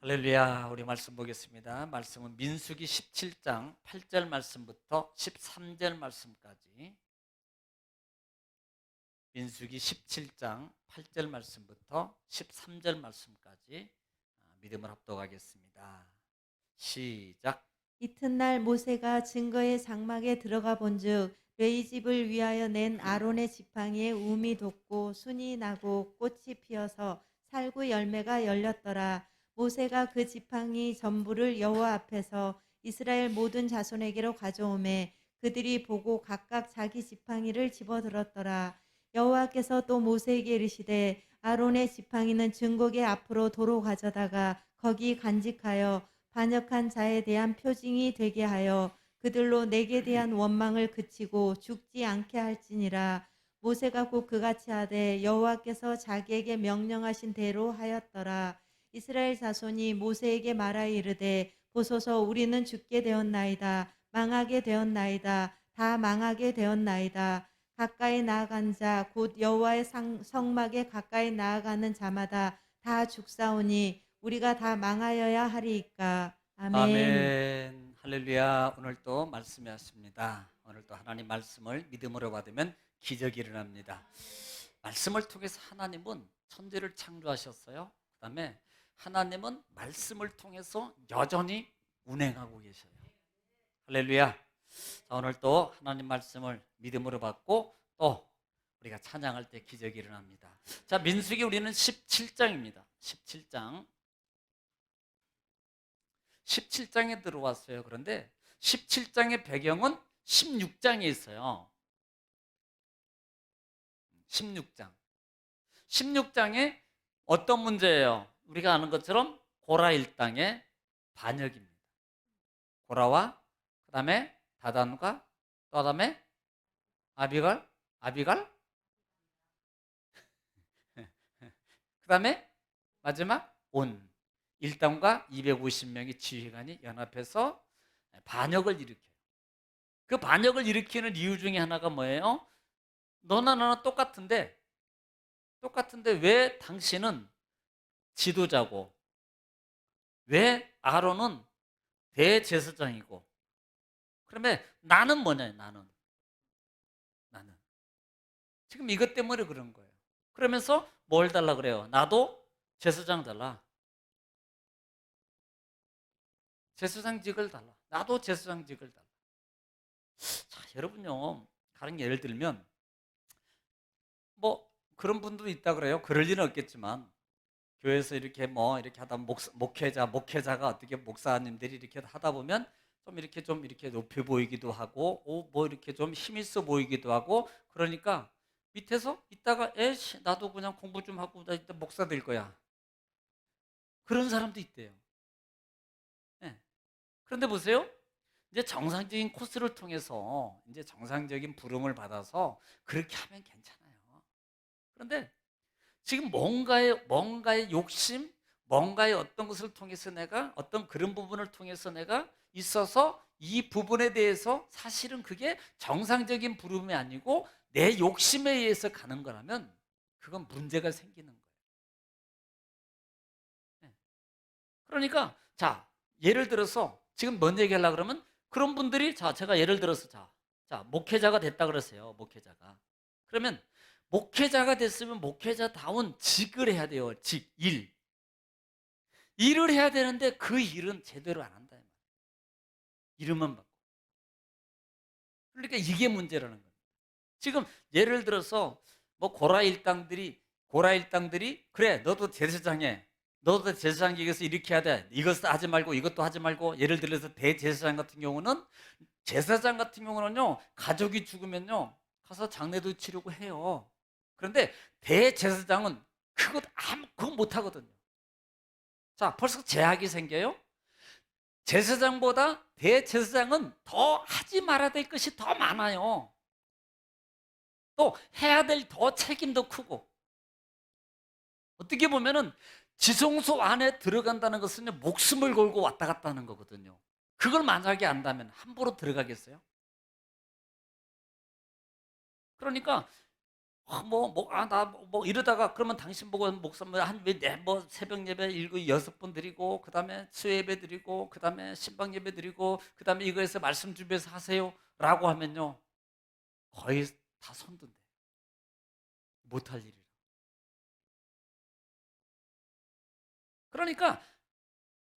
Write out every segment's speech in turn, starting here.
할렐루야. 우리 말씀 보겠습니다. 말씀은 민수기 17장 8절 말씀부터 13절 말씀까지, 민수기 17장 8절 말씀부터 13절 말씀까지 믿음을 합독하겠습니다. 시작. 이튿날 모세가 증거의 장막에 들어가 본즉 레위 집을 위하여 낸 아론의 지팡이에 움이 돋고 순이 나고 꽃이 피어서 살구 열매가 열렸더라. 모세가 그 지팡이 전부를 여호와 앞에서 이스라엘 모든 자손에게로 가져오매 그들이 보고 각각 자기 지팡이를 집어들었더라. 여호와께서 또 모세에게 이르시되 아론의 지팡이는 증거계 앞으로 도로 가져다가 거기 간직하여 반역한 자에 대한 표징이 되게 하여 그들로 내게 대한 원망을 그치고 죽지 않게 할지니라. 모세가 곧 그같이 하되 여호와께서 자기에게 명령하신 대로 하였더라. 이스라엘 자손이 모세에게 말하여 이르되 보소서 우리는 죽게 되었나이다. 망하게 되었나이다. 다 망하게 되었나이다. 가까이 나아간 자 곧 여호와의 성막에 가까이 나아가는 자마다 다 죽사오니 우리가 다 망하여야 하리이까. 아멘. 아멘. 할렐루야. 오늘 또 말씀이 왔습니다. 오늘 또 하나님 말씀을 믿음으로 받으면 기적이 일어납니다. 말씀을 통해서 하나님은 천지를 창조하셨어요. 그 다음에 하나님은 말씀을 통해서 여전히 운행하고 계셔요. 할렐루야. 자, 오늘 또 하나님 말씀을 믿음으로 받고 또 우리가 찬양할 때 기적이 일어납니다. 자, 민수기 우리는 17장입니다. 17장에 들어왔어요. 그런데 17장의 배경은 16장에 있어요. 16장에 어떤 문제예요? 우리가 아는 것처럼 고라 일당의 반역입니다. 고라와 그 다음에 다단과 또 다음에 아비갈 그 다음에 마지막 온 일당과 250명의 지휘관이 연합해서 반역을 일으켜요. 그 반역을 일으키는 이유 중에 하나가 뭐예요? 너나 나나 똑같은데 왜 당신은 지도자고 왜 아론은 대제사장이고 그러면 나는 뭐냐? 나는 지금 이것 때문에 그런 거예요. 그러면서 뭘 달라 그래요? 나도 제사장 달라. 제사장직을 달라. 나도 제사장직을 달라. 자, 여러분요, 다른 예를 들면 뭐 그런 분도 있다 그래요. 그럴 리는 없겠지만 교회에서 이렇게 이렇게 하다 목회자가 어떻게 목사님들이 이렇게 하다 보면 좀 이렇게 높여 보이기도 하고 뭐 이렇게 좀 힘 있어 보이기도 하고 그러니까 밑에서 있다가 에이씨 나도 그냥 공부 좀 하고 나 이따 목사 될 거야. 그런 사람도 있대요. 네. 그런데 보세요. 이제 정상적인 코스를 통해서 이제 정상적인 부름을 받아서 그렇게 하면 괜찮아요. 그런데 지금 뭔가의 욕심, 뭔가의 어떤 것을 통해서 내가 어떤 그런 부분을 통해서 내가 있어서 이 부분에 대해서 사실은 그게 정상적인 부름이 아니고 내 욕심에 의해서 가는 거라면 그건 문제가 생기는 거예요. 네. 그러니까 자, 예를 들어서 지금 뭔 얘기하려고 그러면 그런 분들이 제가 예를 들어서 목회자가 됐다 그러세요. 목회자가. 그러면 목회자가 됐으면 목회자다운 직을 해야 돼요. 일. 일을 해야 되는데 그 일은 제대로 안 한다. 이름만 받고. 그러니까 이게 문제라는 거예요. 지금 예를 들어서 고라 일당들이 그래 너도 제사장해. 너도 제사장직에서 이렇게 해야 돼. 이것도 하지 말고 이것도 하지 말고 예를 들어서 대제사장 같은 경우는 제사장 같은 경우는요 가족이 죽으면요 가서 장례도 치르고 해요. 그런데 대제사장은 그거 못 하거든요. 자, 벌써 제약이 생겨요. 제사장보다 대제사장은 더 하지 말아야 될 것이 더 많아요. 또 해야 될 더 책임도 크고. 어떻게 보면은 지성소 안에 들어간다는 것은 목숨을 걸고 왔다 갔다 하는 거거든요. 그걸 만약에 안다면 함부로 들어가겠어요? 그러니까 나 이러다가 그러면 당신 보고 목사님 한왜뭐 새벽 예배 일곱 여섯 번 드리고 그다음에 수요 예배 드리고 그다음에 신방 예배 드리고 그다음에 이거에서 말씀 준비해서 하세요라고 하면요 거의 다 손든대 못할 일이라. 그러니까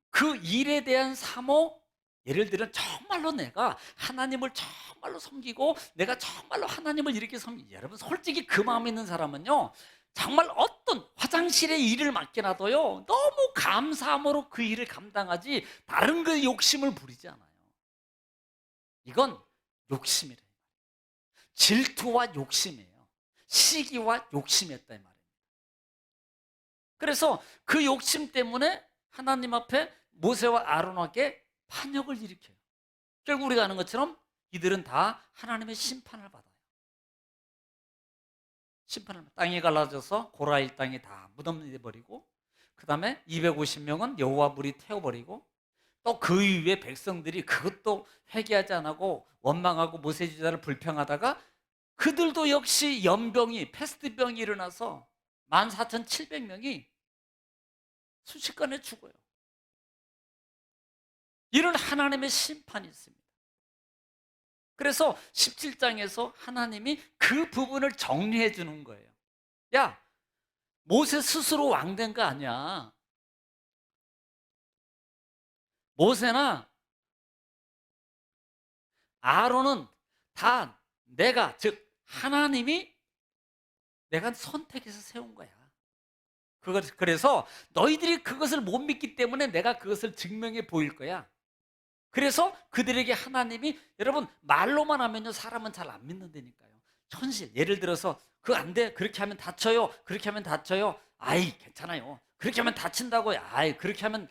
그 일에 대한 사모, 예를 들어 정말로 내가 하나님을 정말로 섬기고 내가 정말로 하나님을 이렇게 섬기, 여러분 솔직히 그 마음 있는 사람은요 정말 어떤 화장실의 일을 맡겨놔도요 너무 감사함으로 그 일을 감당하지 다른 그 욕심을 부리지 않아요. 이건 욕심이래요. 질투와 욕심이에요. 시기와 욕심이었다 이 말이에요. 그래서 그 욕심 때문에 하나님 앞에 모세와 아론에게 반역을 일으켜요. 결국 우리가 아는 것처럼 이들은 다 하나님의 심판을 받아요. 땅이 갈라져서 고라일 땅이 다 무덤이 버리고 그 다음에 250명은 여호와 불이 태워버리고 또 그 이후에 백성들이 그것도 회개하지 않고 원망하고 모세 지자를 불평하다가 그들도 역시 연병이 패스트병이 일어나서 14,700명이 순식간에 죽어요. 이런 하나님의 심판이 있습니다. 그래서 17장에서 하나님이 그 부분을 정리해 주는 거예요. 야, 모세 스스로 왕된 거 아니야. 모세나 아론은 다 내가, 즉 하나님이 내가 선택해서 세운 거야. 그래서 너희들이 그것을 못 믿기 때문에 내가 그것을 증명해 보일 거야. 그래서 그들에게 하나님이, 여러분 말로만 하면요 사람은 잘 안 믿는다니까요. 현실, 예를 들어서 그거 안 돼, 그렇게 하면 다쳐요, 그렇게 하면 다쳐요, 아이 괜찮아요, 그렇게 하면 다친다고요, 아이 그렇게 하면,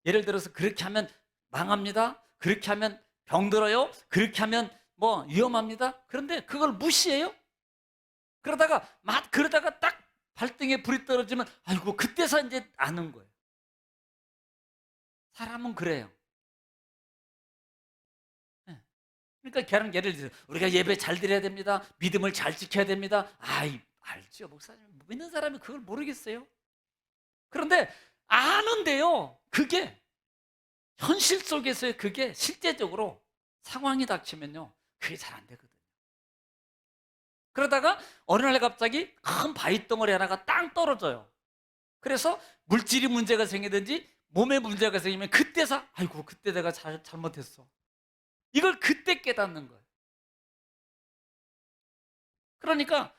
예를 들어서 그렇게 하면 망합니다, 그렇게 하면 병들어요, 그렇게 하면 뭐 위험합니다. 그런데 그걸 무시해요. 그러다가 딱 발등에 불이 떨어지면 아이고 그때서 이제 아는 거예요. 사람은 그래요. 그러니까 예를 들어서 우리가 예배 잘 드려야 됩니다, 믿음을 잘 지켜야 됩니다. 아이 알죠, 목사님. 믿는 사람이 그걸 모르겠어요. 그런데 아는데요, 그게 현실 속에서의 그게 실제적으로 상황이 닥치면요 그게 잘 안 되거든요. 그러다가 어느 날 갑자기 큰 바위 덩어리 하나가 땅 떨어져요. 그래서 물질이 문제가 생기든지 몸에 문제가 생기면 그때서 아이고 그때 내가 잘못했어, 이걸 그때 깨닫는 거예요. 그러니까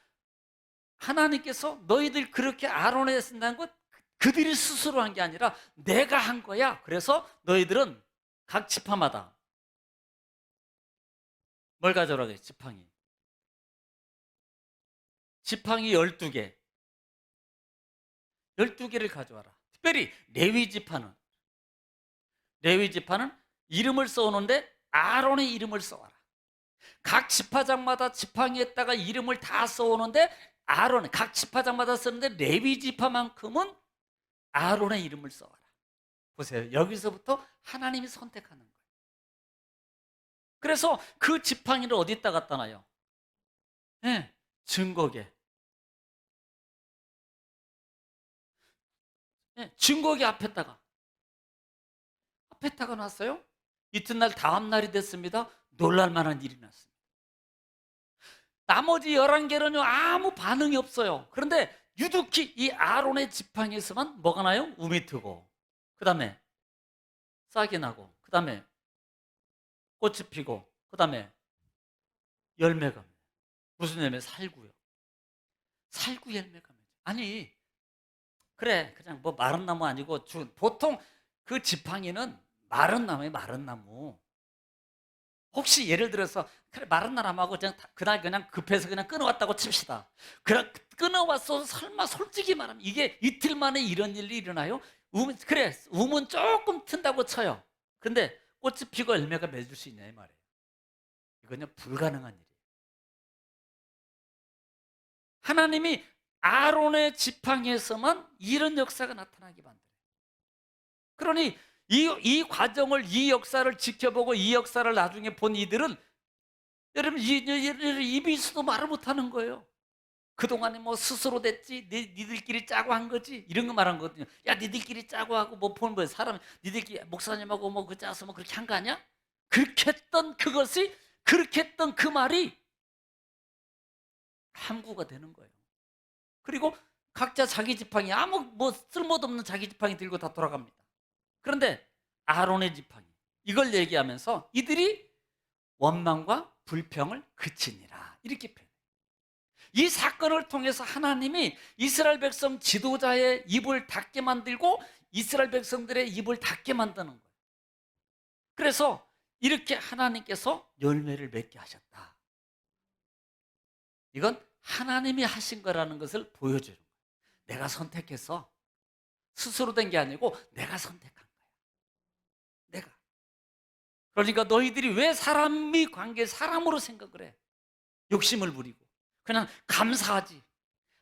하나님께서 너희들 그렇게 아론에 쓴다는 것 그들이 스스로 한 게 아니라 내가 한 거야. 그래서 너희들은 각 지파마다 뭘 가져오라고 해요? 지팡이 12개 12개를 가져와라. 특별히 레위 지파는 이름을 써오는데 아론의 이름을 써와라. 각 지파장마다 지팡이에다가 이름을 다 써오는데 아론, 각 지파장마다 쓰는데 레위 지파만큼은 아론의 이름을 써와라. 보세요, 여기서부터 하나님이 선택하는 거예요. 그래서 그 지팡이를 어디다 갖다 놔요? 네, 증거계. 네, 증거계 앞에다가 놨어요. 이튿날 다음 날이 됐습니다. 놀랄만한 일이 났습니다. 나머지 11개는요 아무 반응이 없어요. 그런데 유독히 이 아론의 지팡이에서만 뭐가 나요? 움이 트고, 그 다음에 싹이 나고, 그 다음에 꽃이 피고, 그 다음에 열매가 맺어요. 무슨 열매? 살구요. 살구 열매가 맺어요. 아니 그래 그냥 뭐 마른 나무 아니고 보통 그 지팡이는 마른 나무에 마른 나무. 혹시 예를 들어서 그래 마른 나무하고 그날 그냥 급해서 그냥 끊어왔다고 칩시다. 그냥 끊어왔어. 설마 솔직히 말하면 이게 이틀 만에 이런 일이 일어나요? 우문 조금 튼다고 쳐요. 근데 꽃이 피고 열매가 맺을 수 있냐 이 말이에요. 이건요 불가능한 일이에요. 하나님이 아론의 지팡이에서만 이런 역사가 나타나게 만들어요. 그러니 이 과정을, 이 역사를 지켜보고 이 역사를 나중에 본 이들은 여러분 입이 있어도 말을 못하는 거예요. 그동안에 뭐 스스로 됐지, 니들끼리 짜고 한 거지, 이런 거 말한 거거든요. 야, 니들끼리 짜고 하고 뭐 보는 거예요. 사람 니들끼리 목사님하고 뭐 그 짜서 뭐 그렇게 한 거 아니야? 그렇게 했던 그것이, 그렇게 했던 그 말이 함구가 되는 거예요. 그리고 각자 자기 지팡이, 아무 뭐 쓸모도 없는 자기 지팡이 들고 다 돌아갑니다. 그런데 아론의 지팡이, 이걸 얘기하면서 이들이 원망과 불평을 그치니라, 이렇게 표현해요. 이 사건을 통해서 하나님이 이스라엘 백성 지도자의 입을 닫게 만들고 이스라엘 백성들의 입을 닫게 만드는 거예요. 그래서 이렇게 하나님께서 열매를 맺게 하셨다. 이건 하나님이 하신 거라는 것을 보여주는 거예요. 내가 선택해서, 스스로 된 게 아니고 내가 선택한 거야. 내가. 그러니까 너희들이 왜 사람이 관계, 사람으로 생각을 해? 욕심을 부리고 그냥 감사하지.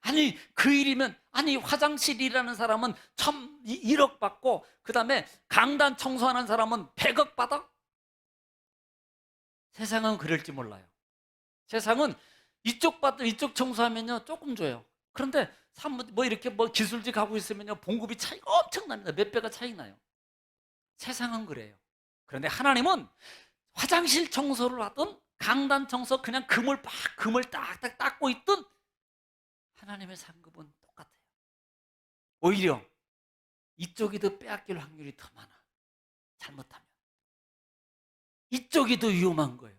아니 그 일이면, 아니 화장실 일하는 사람은 1억 받고 그 다음에 강단 청소하는 사람은 100억 받아? 세상은 그럴지 몰라요. 세상은 이쪽 받도 이쪽 청소하면요 조금 줘요. 그런데 뭐 이렇게 뭐 기술직 하고 있으면요 봉급이 차이가 엄청납니다. 몇 배가 차이 나요. 세상은 그래요. 그런데 하나님은 화장실 청소를 하든 강단 청소, 그냥 금을 딱딱 닦고 있든 하나님의 상급은 똑같아요. 오히려 이쪽이 더 빼앗길 확률이 더 많아. 잘못하면 이쪽이 더 위험한 거예요.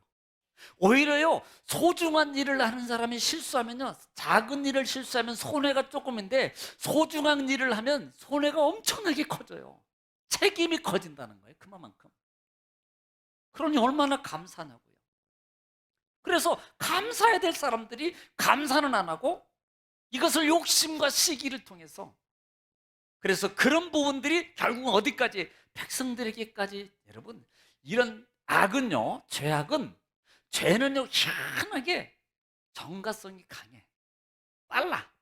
오히려요, 소중한 일을 하는 사람이 실수하면요, 작은 일을 실수하면 손해가 조금인데 소중한 일을 하면 손해가 엄청나게 커져요. 책임이 커진다는 거예요. 그만큼. 그러니 얼마나 감사하냐고요. 그래서 감사해야 될 사람들이 감사는 안 하고 이것을 욕심과 시기를 통해서, 그래서 그런 부분들이 결국은 어디까지, 백성들에게까지. 여러분, 이런 악은요, 죄는요 희한하게 정가성이 강해. 빨라.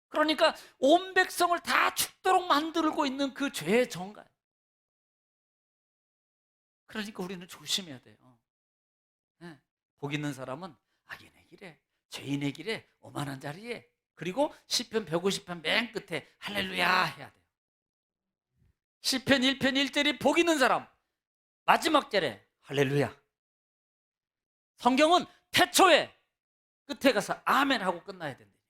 그러니까 온 백성을 다 죽도록 만들고 있는 그 죄의 정가. 그러니까 우리는 조심해야 돼요. 네. 복 있는 사람은 악인의 길에, 죄인의 길에, 오만한 자리에, 그리고 시편 150편 맨 끝에 할렐루야 해야 돼요. 시편 1편 1절이 복 있는 사람, 마지막 절에 할렐루야. 성경은 태초에 끝에 가서 아멘 하고 끝나야 된다니까요.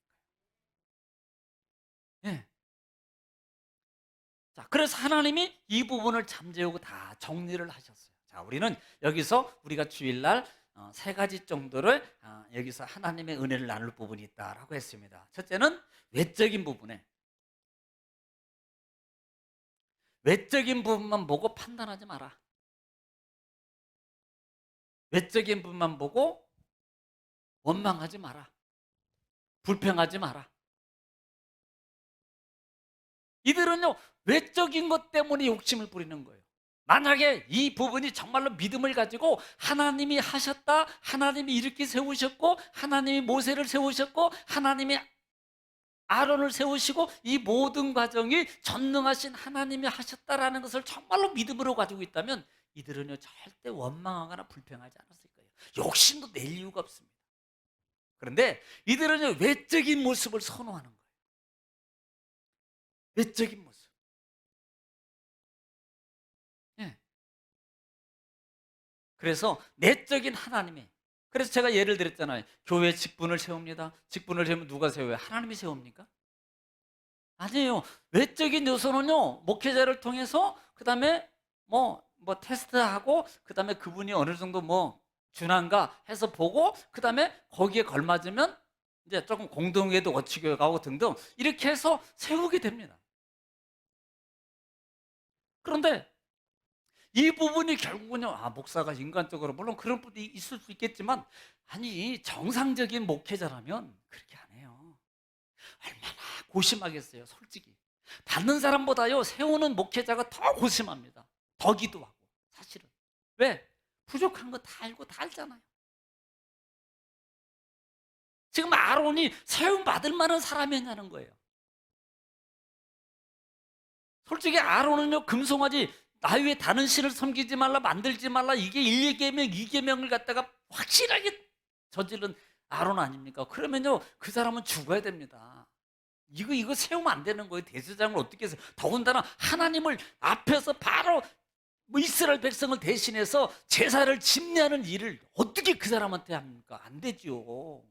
네. 자, 그래서 하나님이 이 부분을 잠재우고 다 정리를 하셨어요. 자, 우리는 여기서 우리가 주일날 3가지 정도를 여기서 하나님의 은혜를 나눌 부분이 있다라고 했습니다. 첫째는 외적인 부분에, 외적인 부분만 보고 판단하지 마라. 외적인 부분만 보고 원망하지 마라. 불평하지 마라. 이들은요, 외적인 것 때문에 욕심을 부리는 거예요. 만약에 이 부분이 정말로 믿음을 가지고 하나님이 하셨다, 하나님이 이렇게 세우셨고, 하나님이 모세를 세우셨고, 하나님이 아론을 세우시고, 이 모든 과정이 전능하신 하나님이 하셨다라는 것을 정말로 믿음으로 가지고 있다면 이들은요 절대 원망하거나 불평하지 않았을 거예요. 욕심도 낼 이유가 없습니다. 그런데 이들은요 외적인 모습을 선호하는 거예요. 외적인 모습. 예. 그래서 내적인 하나님의, 그래서 제가 예를 들었잖아요. 교회 직분을 세웁니다. 직분을 세우면 누가 세워요? 하나님이 세웁니까? 아니에요. 외적인 요소는요, 목회자를 통해서 그 다음에 뭐 테스트하고, 그 다음에 그분이 어느 정도 뭐 준한가 해서 보고, 그 다음에 거기에 걸맞으면 이제 조금 공동회도 거치게 가고 등등 이렇게 해서 세우게 됩니다. 그런데 이 부분이 결국은요, 목사가 인간적으로 물론 그런 분이 있을 수 있겠지만, 아니 정상적인 목회자라면 그렇게 안 해요. 얼마나 고심하겠어요. 솔직히 받는 사람보다요 세우는 목회자가 더 고심합니다. 더 기도하고. 사실은 왜? 부족한 거 다 알고 다 알잖아요. 지금 아론이 세움 받을 만한 사람이었냐는 거예요. 솔직히 아론은요 금송아지, 나 위에 다른 신을 섬기지 말라, 만들지 말라, 이게 1계명 2계명을 갖다가 확실하게 저지른 아론 아닙니까? 그러면요, 그 사람은 죽어야 됩니다. 이거 세우면 안 되는 거예요. 대제사장을 어떻게 해서, 더군다나 하나님을 앞에서 바로 뭐 이스라엘 백성을 대신해서 제사를 집례하는 일을 어떻게 그 사람한테 합니까? 안 되죠.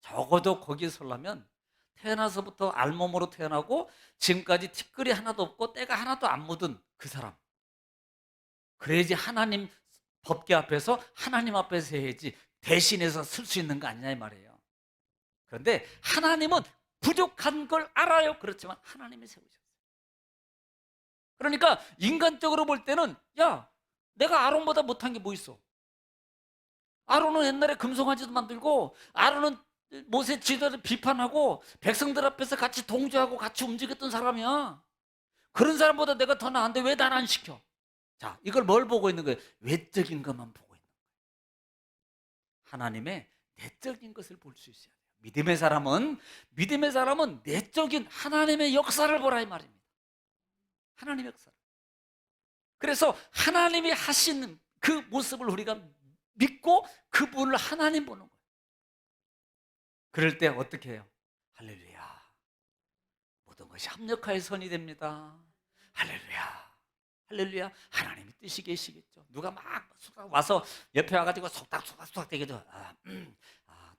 적어도 거기에 서려면 태어나서부터 알몸으로 태어나고 지금까지 티끌이 하나도 없고 때가 하나도 안 묻은 그 사람, 그래야지 하나님 법계 앞에서 하나님 앞에서 해야지 대신해서 쓸 수 있는 거 아니냐 이 말이에요. 그런데 하나님은 부족한 걸 알아요. 그렇지만 하나님이 세우셨어요. 그러니까 인간적으로 볼 때는, 야, 내가 아론보다 못한 게 뭐 있어? 아론은 옛날에 금송아지도 만들고, 아론은 모세 지도를 비판하고 백성들 앞에서 같이 동조하고 같이 움직였던 사람이야. 그런 사람보다 내가 더 나은데 왜 날 안 시켜? 자, 이걸 뭘 보고 있는 거예요? 외적인 것만 보고 있는 거예요. 하나님의 내적인 것을 볼 수 있어야 돼요. 믿음의 사람은 내적인 하나님의 역사를 보라 이 말입니다. 하나님의 역사. 그래서 하나님이 하시는 그 모습을 우리가 믿고 그분을 하나님 보는 거예요. 그럴 때 어떻게 해요? 할렐루야. 모든 것이 합력하여 선이 됩니다. 할렐루야. 할렐루야. 하나님의 뜻이 계시겠죠. 누가 막 와서 옆에 와가지고 속닥속닥 대기도, 다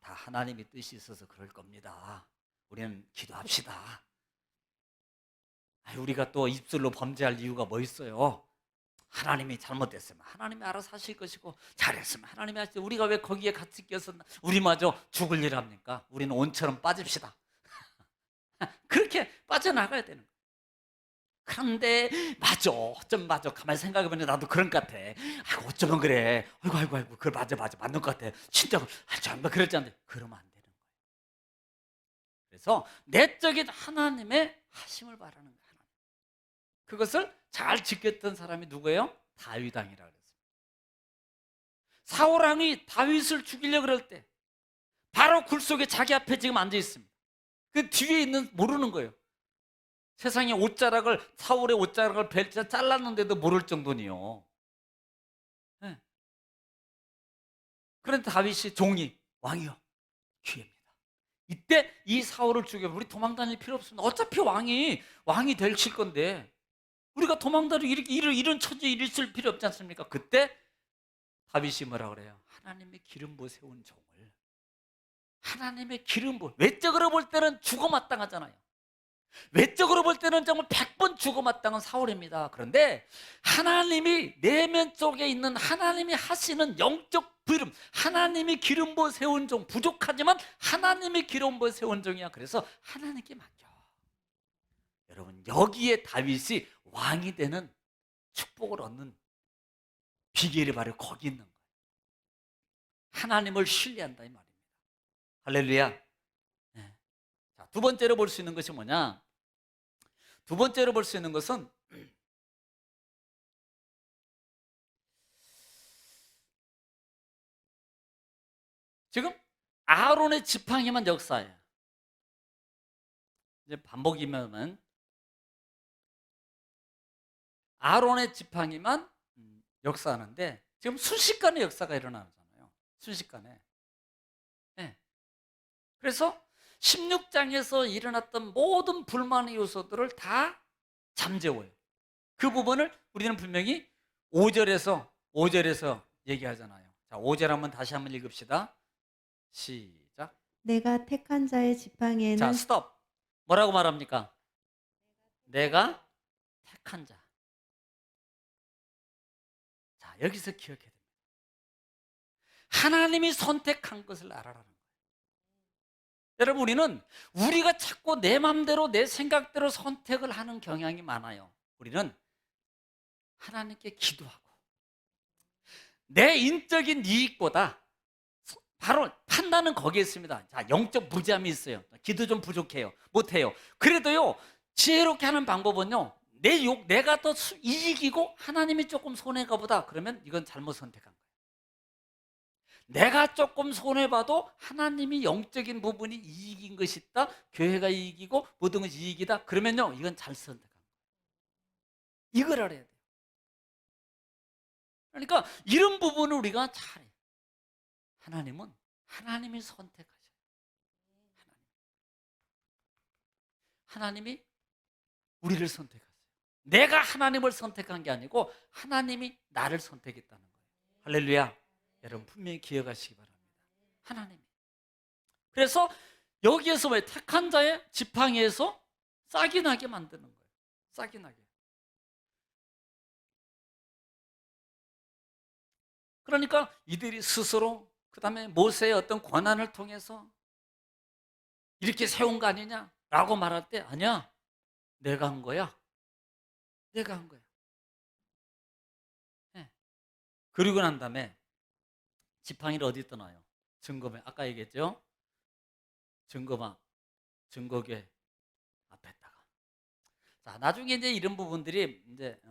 하나님의 뜻이 있어서 그럴 겁니다. 우리는 기도합시다. 우리가 또 입술로 범죄할 이유가 뭐 있어요? 하나님이 잘못됐으면 하나님이 알아서 하실 것이고, 잘했으면 하나님이 하실. 우리가 왜 거기에 같이 껴서 우리마저 죽을 일 합니까? 우리는 온처럼 빠집시다. 그렇게 빠져나가야 되는 거예요. 그런데 맞아. 가만히 생각해보니 나도 그런 것 같아. 아이고, 어쩌면 그래. 아이고, 그래, 맞아, 맞는 것 같아. 진짜 정말 그랬지 않는데, 그러면 안 되는 거예요. 그래서 내적인 하나님의 하심을 바라는 거예요. 그것을 잘 지켰던 사람이 누구예요? 다윗 왕이라 그랬어요. 사울 왕이 다윗을 죽이려고 그럴 때 바로 굴 속에 자기 앞에 지금 앉아 있습니다. 그 뒤에 있는 모르는 거예요. 세상에 사울의 옷자락을 벨트 잘랐는데도 모를 정도니요. 네. 그런데 다윗이 종이, 왕이요, 귀합니다. 이때 이 사울을 죽여 우리 도망 다닐 필요 없습니다. 어차피 왕이 되실 건데 우리가 도망다니고 이런 처지에 있을 필요 없지 않습니까? 그때 다윗이 뭐라 그래요? 하나님의 기름 부어 세운 종을, 하나님의 기름 부어, 외적으로 볼 때는 죽어마땅하잖아요. 외적으로 볼 때는 정말 100번 죽어마땅한 사울입니다. 그런데 하나님이 내면 속에 있는 하나님이 하시는 영적 기름, 하나님이 기름 부어 세운 종, 부족하지만 하나님이 기름 부어 세운 종이야. 그래서 하나님께 맡겨. 여러분, 여기에 다윗이 왕이 되는 축복을 얻는 비결이 바로 거기 있는 거예요. 하나님을 신뢰한다 이 말입니다. 할렐루야. 네. 자, 두 번째로 볼 수 있는 것이 뭐냐? 두 번째로 볼 수 있는 것은 지금 아론의 지팡이만 역사예요. 이제 반복이면은 아론의 지팡이만 역사하는데 지금 순식간에 역사가 일어나잖아요. 순식간에. 네. 그래서 16장에서 일어났던 모든 불만의 요소들을 다 잠재워요. 그 부분을 우리는 분명히 5절에서 얘기하잖아요. 자, 5절 다시 한번 읽읍시다. 시작. 내가 택한 자의 자, 지팡이에는 스톱. 뭐라고 말합니까? 내가 택한 자. 자, 여기서 기억해야 됩니다. 하나님이 선택한 것을 알아라는 거예요. 여러분, 우리가 자꾸 내 맘대로 내 생각대로 선택을 하는 경향이 많아요. 우리는 하나님께 기도하고 내 인적인 이익보다, 바로 판단은 거기에 있습니다. 자, 영적 무지함이 있어요. 기도 좀 부족해요. 못해요. 그래도요, 지혜롭게 하는 방법은요, 내가 더 이익이고 하나님이 조금 손해가 보다, 그러면 이건 잘못 선택한 거예요. 내가 조금 손해봐도 하나님이 영적인 부분이 이익인 것이 있다, 교회가 이익이고 모든 것이 이익이다, 그러면요, 이건 잘 선택한 거예요. 이걸 알아야 돼요. 그러니까 이런 부분을 우리가 잘해요. 하나님은 하나님이 선택하셔요. 하나님이 우리를 선택하세요. 내가 하나님을 선택한 게 아니고 하나님이 나를 선택했다는 거예요. 할렐루야. 여러분 분명히 기억하시기 바랍니다. 하나님이. 그래서 여기에서 왜 택한 자의 지팡이에서 싹이 나게 만드는 거예요. 싹이 나게. 그러니까 이들이 스스로 그다음에 모세의 어떤 권한을 통해서 이렇게 세운 거 아니냐라고 말할 때 아니야. 내가 한 거야. 내가 한 거야. 네. 그리고 난 다음에 지팡이를 어디다 놔요? 증거면 아까 얘기했죠? 증거막, 증거궤 앞에다가. 자, 나중에 이제 이런 부분들이 이제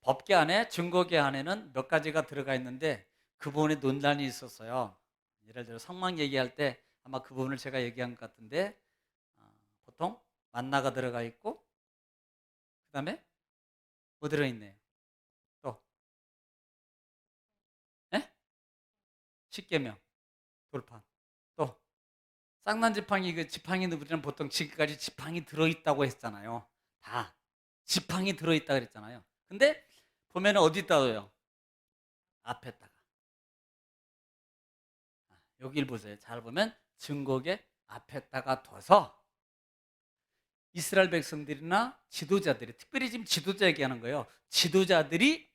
법계 안에 증거궤 안에는 몇 가지가 들어가 있는데 그 부분에 논란이 있었어요. 예를 들어 성막 얘기할 때 아마 그 부분을 제가 얘기한 것 같은데 보통 만나가 들어가 있고 그다음에 뭐 들어 있네요. 또 예? 십계명, 돌판. 또 쌍난 지팡이 그 지팡이 누구들은 보통 지금까지 지팡이 들어 있다고 했잖아요. 다 지팡이 들어 있다 그랬잖아요. 근데 보면 어디다 둬요? 앞에다가. 여길 보세요. 잘 보면 증거궤 앞에다가 둬서 이스라엘 백성들이나 지도자들이 특별히 지금 지도자 얘기하는 거예요. 지도자들이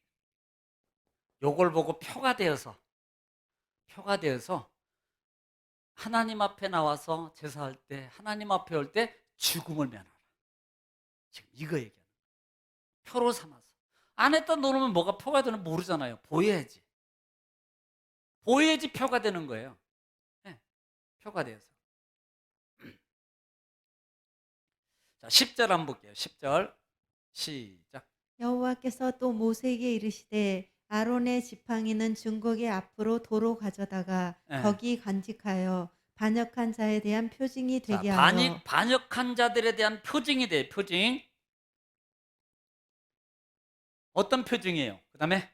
요걸 보고 표가 되어서 하나님 앞에 나와서 제사할 때 하나님 앞에 올 때 죽음을 면하라. 지금 이거 얘기하는 거예요. 표로 삼아서. 안 했다 놓으면 뭐가 표가 되는 모르잖아요. 보여야지. 보여야지 표가 되는 거예요. 네, 표가 되어서. 자, 10절 한번 볼게요. 10절 시작. 여호와께서 또 모세에게 이르시되 아론의 지팡이는 증거궤 앞으로 도로 가져다가 네. 거기 간직하여 반역한 자에 대한 표징이 자, 되게 하여 반역한 자들에 대한 표징이 돼요. 표징. 어떤 표징이에요? 그 다음에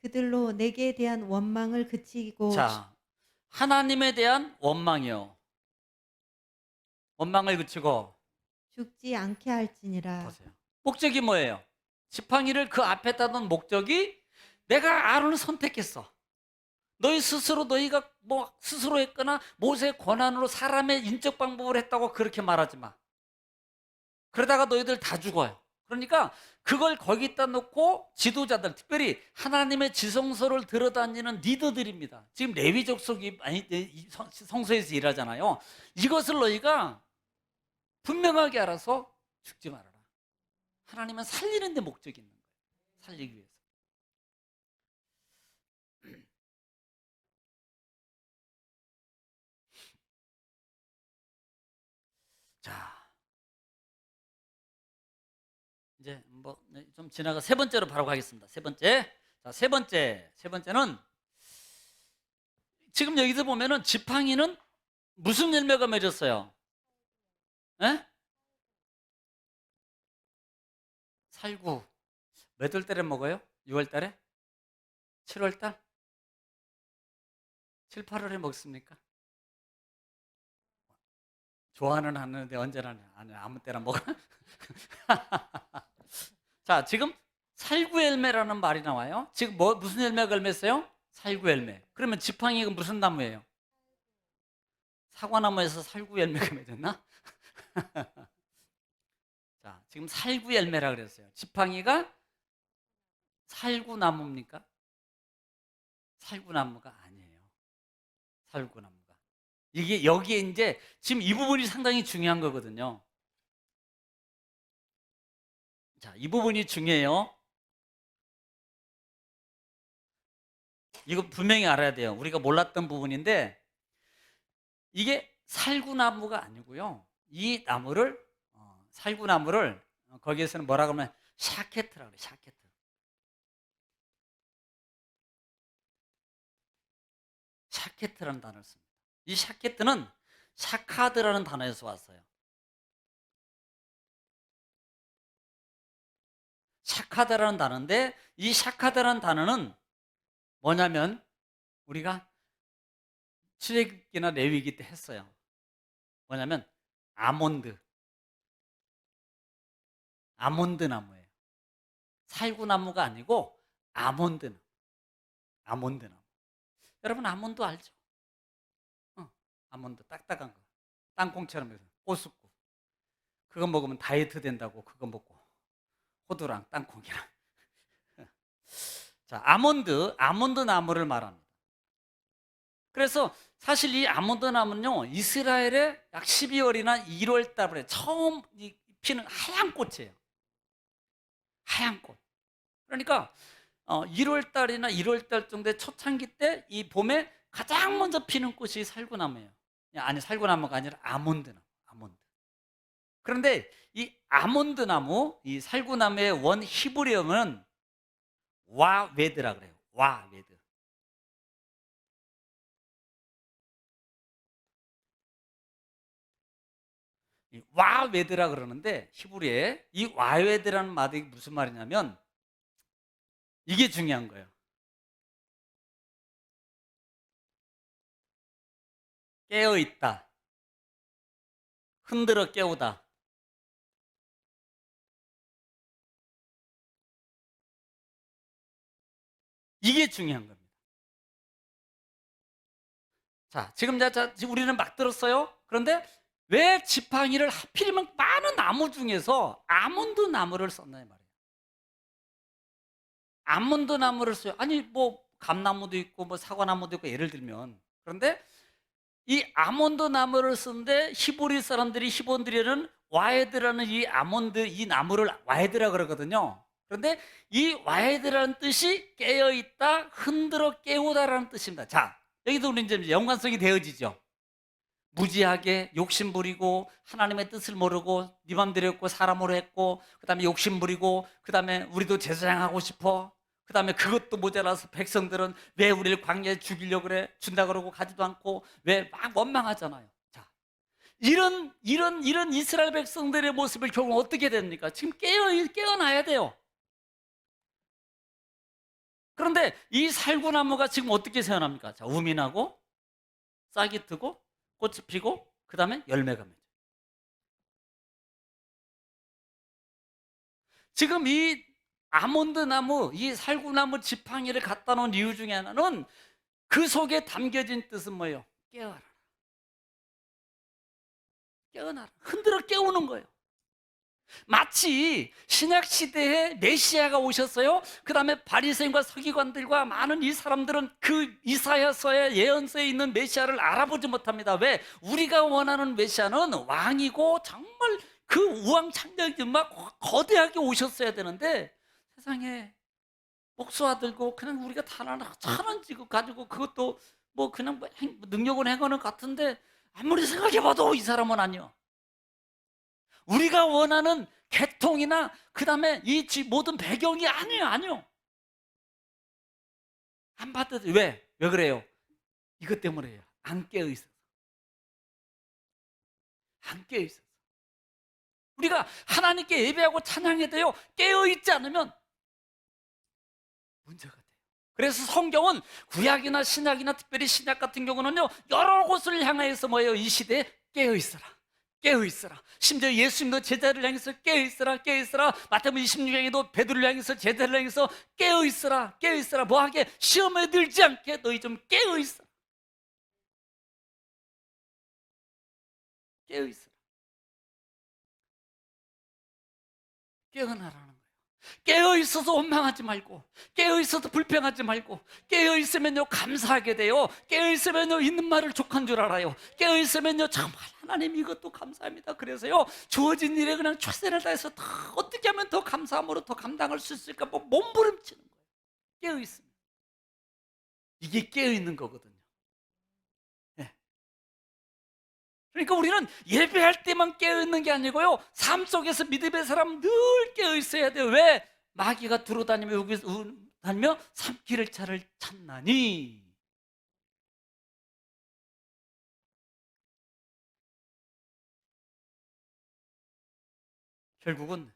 그들로 내게 대한 원망을 그치고 자, 하나님에 대한 원망이요. 원망을 그치고 죽지 않게 할지니라. 보세요. 목적이 뭐예요? 지팡이를 그 앞에다 둔 목적이 내가 아론을 선택했어. 너희 스스로 너희가 뭐 스스로 했거나 모세의 권한으로 사람의 인적 방법을 했다고 그렇게 말하지 마. 그러다가 너희들 다 죽어요. 그러니까 그걸 거기다 놓고 지도자들, 특별히 하나님의 지성소를 들어다니는 리더들입니다. 지금 레위 족속이 아니 성소에서 일하잖아요. 이것을 너희가 분명하게 알아서 죽지 말아라. 하나님은 살리는 데 목적이 있는 거예요. 살리기 위해서. 자, 이제 뭐 좀 지나가 세 번째로 바로 가겠습니다. 세 번째. 자, 세 번째는 지금 여기서 보면은 지팡이는 무슨 열매가 맺었어요? 에? 살구. 몇 월 달에 먹어요? 6월 달에? 7월 달? 7, 8월에 먹습니까? 좋아는 하는데 언제나 안 해. 아무 때나 먹어. 자, 지금 살구 열매라는 말이 나와요. 지금 뭐 무슨 열매가 맺었어요? 살구 열매. 그러면 지팡이가 무슨 나무예요? 사과나무에서 살구 열매가 맺었나? 자, 지금 살구 열매라 그랬어요. 지팡이가 살구나무입니까? 살구나무가 아니에요. 살구나무가. 이게 여기에 이제 지금 이 부분이 상당히 중요한 거거든요. 자, 이 부분이 중요해요. 이거 분명히 알아야 돼요. 우리가 몰랐던 부분인데 이게 살구나무가 아니고요. 이 나무를 살구나무를 거기에서는 뭐라 그러면 샤케트라고 그래요. 샤케트. 샤케트라는 단어를 씁니다. 이 샤케트는 샤카드라는 단어에서 왔어요. 샤카드라는 단어인데 이 샤카드라는 단어는 뭐냐면 우리가 출애굽기나 레위기 때 했어요. 뭐냐면 아몬드 나무예요. 살구나무가 아니고 아몬드 나무. 여러분 아몬드 알죠? 아몬드 딱딱한 거, 땅콩처럼 해서 꼬숩고, 그거 먹으면 다이어트 된다고 그거 먹고 호두랑 땅콩이랑. 자, 아몬드 나무를 말합니다. 그래서 사실 이 아몬드 나무는요, 이스라엘의 약 12월이나 1월 달에 처음 피는 하얀 꽃이에요. 하얀 꽃. 그러니까 1월 달이나 1월 달 정도의 초창기 때 이 봄에 가장 먼저 피는 꽃이 살구나무예요. 아니, 살구나무가 아니라 아몬드. 그런데 이 아몬드 나무, 이 살구나무의 원 히브리어는 와웨드라 그래요. 와웨드. 이 와웨드라 그러는데 히브리에 이 와웨드라는 말이 무슨 말이냐면 이게 중요한 거예요. 깨어 있다. 흔들어 깨우다. 이게 중요한 겁니다. 자, 지금 우리는 막 들었어요. 그런데 왜 지팡이를 하필이면 많은 나무 중에서 아몬드 나무를 썼냐 말이에요. 아몬드 나무를 써요. 아니, 뭐 감나무도 있고 뭐 사과나무도 있고 예를 들면. 그런데 이 아몬드 나무를 쓰는데 히브리들이는 와헤드라는 이 아몬드 이 나무를 와헤드라 그러거든요. 그런데 이 와헤드라는 뜻이 깨어 있다, 흔들어 깨우다라는 뜻입니다. 자, 여기도 우리 이제 연관성이 되어지죠. 무지하게 욕심부리고 하나님의 뜻을 모르고 네 맘대로 했고 사람으로 했고, 그다음에 욕심부리고, 그다음에 우리도 제사장하고 싶어, 그다음에 그것도 모자라서 백성들은 왜 우리를 광야에 죽이려고 그래, 준다 그러고 가지도 않고, 왜 막 원망하잖아요. 자, 이런 이스라엘 백성들의 모습을 결국 어떻게 됩니까? 지금 깨어나야 돼요. 그런데 이 살구나무가 지금 어떻게 세어납니까? 자, 우미 나고 싹이 트고 꽃이 피고 그 다음에 열매가 맺어요. 지금 이 아몬드 나무, 이 살구나무 지팡이를 갖다 놓은 이유 중에 하나는 그 속에 담겨진 뜻은 뭐예요? 깨어라. 깨어나라. 흔들어 깨우는 거예요. 마치 신약 시대에 메시아가 오셨어요. 그 다음에 바리새인과 서기관들과 많은 이 사람들은 그 이사야서의 예언서에 있는 메시아를 알아보지 못합니다. 왜? 우리가 원하는 메시아는 왕이고 정말 그 우왕창jal기 막 거대하게 오셨어야 되는데, 세상에 목수아 들고 그냥 우리가 천원 지급 가지고 그것도 뭐 그냥 능력은 행하는 같은데, 아무리 생각해봐도 이 사람은 아니요. 우리가 원하는 계통이나 그 다음에 이 모든 배경이 아니요. 안 받아도 왜 그래요? 이것 때문에요. 안 깨어 있어서. 우리가 하나님께 예배하고 찬양해야 돼요. 깨어 있지 않으면 문제가 돼요. 그래서 성경은 구약이나 신약이나 특별히 신약 같은 경우는요, 여러 곳을 향해서 뭐예요? 이 시대에 깨어 있어라. 심지어 예수님도 제자를 향해서 깨어 있어라. 마태복음 26장에도 베드로를 향해서 제자를 향해서 깨어 있어라. 뭐하게? 시험에 들지 않게 너희 좀 깨어 있어라. 깨어나라는 거예요. 깨어 있어서 원망하지 말고, 깨어 있어서 불평하지 말고, 깨어 있으면요 감사하게 돼요. 깨어 있으면요 있는 말을 족한 줄 알아요. 깨어 있으면요 정말 하나님 이것도 감사합니다. 그래서요 주어진 일에 그냥 최선을 다해서 더 어떻게 하면 더 감사함으로 더 감당할 수 있을까 뭐 몸부림치는 거예요. 깨어 있으면 이게 깨어 있는 거거든요. 그러니까 우리는 예배할 때만 깨어있는 게 아니고요, 삶 속에서 믿음의 사람 늘 깨어있어야 돼요. 왜? 마귀가 두루다니며 여기서 다니며 삼키를 차를 찾나니. 결국은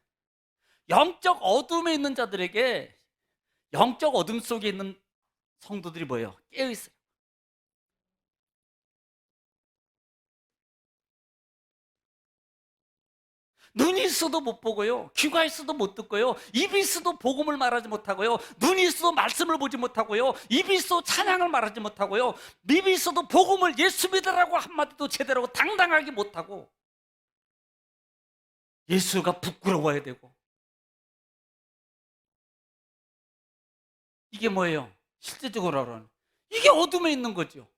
영적 어둠에 있는 자들에게, 영적 어둠 속에 있는 성도들이 뭐예요? 깨어있어요. 눈이 있어도 못 보고요. 귀가 있어도 못 듣고요. 입이 있어도 복음을 말하지 못하고요. 눈이 있어도 말씀을 보지 못하고요. 입이 있어도 찬양을 말하지 못하고요. 입이 있어도 복음을 예수 믿으라고 한마디도 제대로 당당하게 못하고 예수가 부끄러워야 되고 이게 뭐예요? 실제적으로는 이게 어둠에 있는 거죠.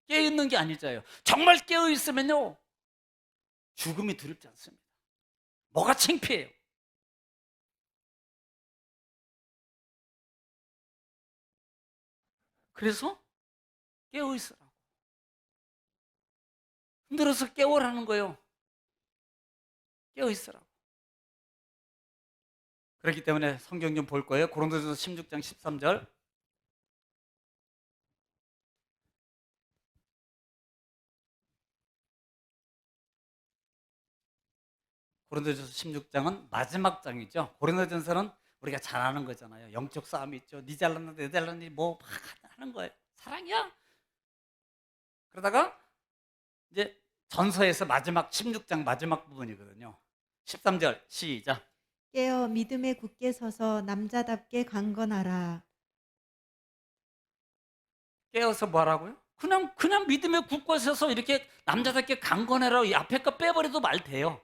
깨어있는 게 아니잖아요. 정말 깨어있으면요 죽음이 두렵지 않습니다. 뭐가 창피해요? 그래서 깨어있으라고 흔들어서 깨워라는 거예요. 깨어있으라고. 그렇기 때문에 성경 좀 볼 거예요. 고린도전서 16장 13절. 고린도전서 16장은 마지막 장이죠. 고린도전서는 우리가 잘 아는 거잖아요. 영적 싸움이 있죠. 니 잘났는데 내 잘났니 뭐 막 하는 거예요. 사랑이야. 그러다가 이제 전서에서 마지막 16장 마지막 부분이거든요. 13절 시작. 깨어 믿음에 굳게 서서 남자답게 강건하라. 깨어서 뭐 하라고요? 그냥 믿음에 굳고 서서 이렇게 남자답게 강건해라 이 앞에 거 빼버려도 말 돼요.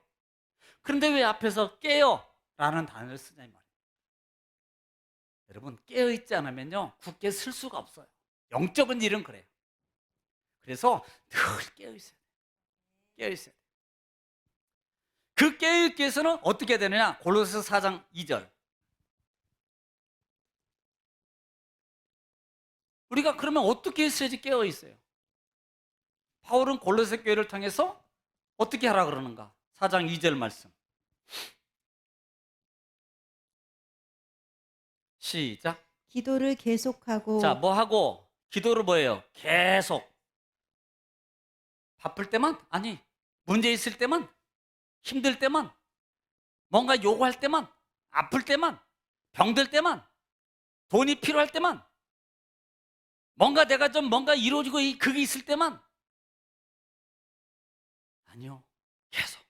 그런데 왜 앞에서 깨어라는 단어를 쓰냐 이 말이에요. 여러분 깨어있지 않으면요 굳게 설 수가 없어요. 영적인 일은 그래요. 그래서 늘 깨어있어야 돼요. 깨어있어야 돼요. 그 깨어있기 위해서는 어떻게 해야 되느냐? 골로새서 4장 2절. 우리가 그러면 어떻게 했어야지 깨어있어요? 바울은 골로새 교회를 통해서 어떻게 하라 그러는가? 4장 2절 말씀 시작. 기도를 계속하고 자, 뭐 하고? 기도를 뭐예요? 계속. 바쁠 때만? 아니, 문제 있을 때만? 힘들 때만? 뭔가 요구할 때만? 아플 때만? 병들 때만? 돈이 필요할 때만? 뭔가 내가 좀 뭔가 이루어지고 그게 있을 때만? 아니요. 계속.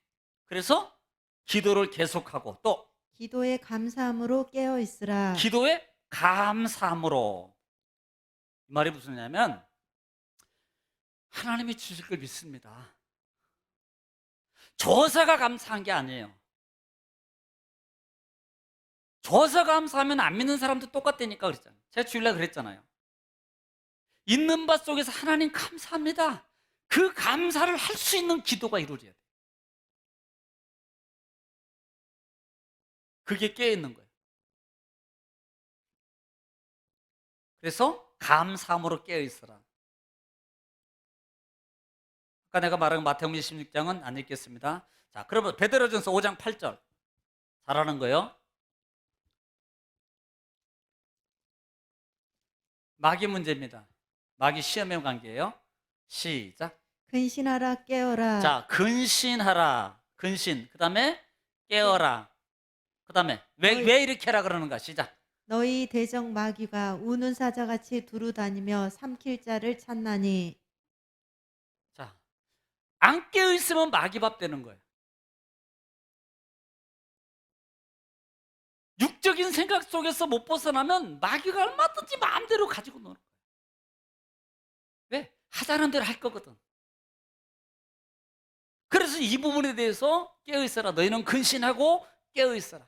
그래서 기도를 계속하고 또 기도에 감사함으로 깨어 있으라. 기도에 감사함으로. 이 말이 무슨 말이냐면 하나님이 주실 걸 믿습니다. 줘서가 감사한 게 아니에요. 줘서 감사하면 안 믿는 사람도 똑같다니까 그랬잖아요. 제가 주일날 그랬잖아요. 있는 바 속에서 하나님 감사합니다. 그 감사를 할 수 있는 기도가 이루어져야 돼요. 그게 깨어있는 거예요. 그래서 감사함으로 깨어있어라. 아까 내가 말한 마태복음 16장은 안 읽겠습니다. 자, 그러면 베드로전서 5장 8절 잘하는 거예요. 마귀 문제입니다. 마귀 시험의 관계예요. 시작. 근신하라 깨어라. 자, 근신하라. 근신. 그 다음에 깨어라. 그 다음에 왜 이렇게 하라 그러는가? 시작. 너희 대적 마귀가 우는 사자같이 두루다니며 삼킬 자를 찾나니. 자, 안 깨어있으면 마귀밥 되는 거예요. 육적인 생각 속에서 못 벗어나면 마귀가 얼마든지 마음대로 가지고 노는 거예요. 왜? 하자는 대로 할 거거든. 그래서 이 부분에 대해서 깨어있어라. 너희는 근신하고 깨어있어라.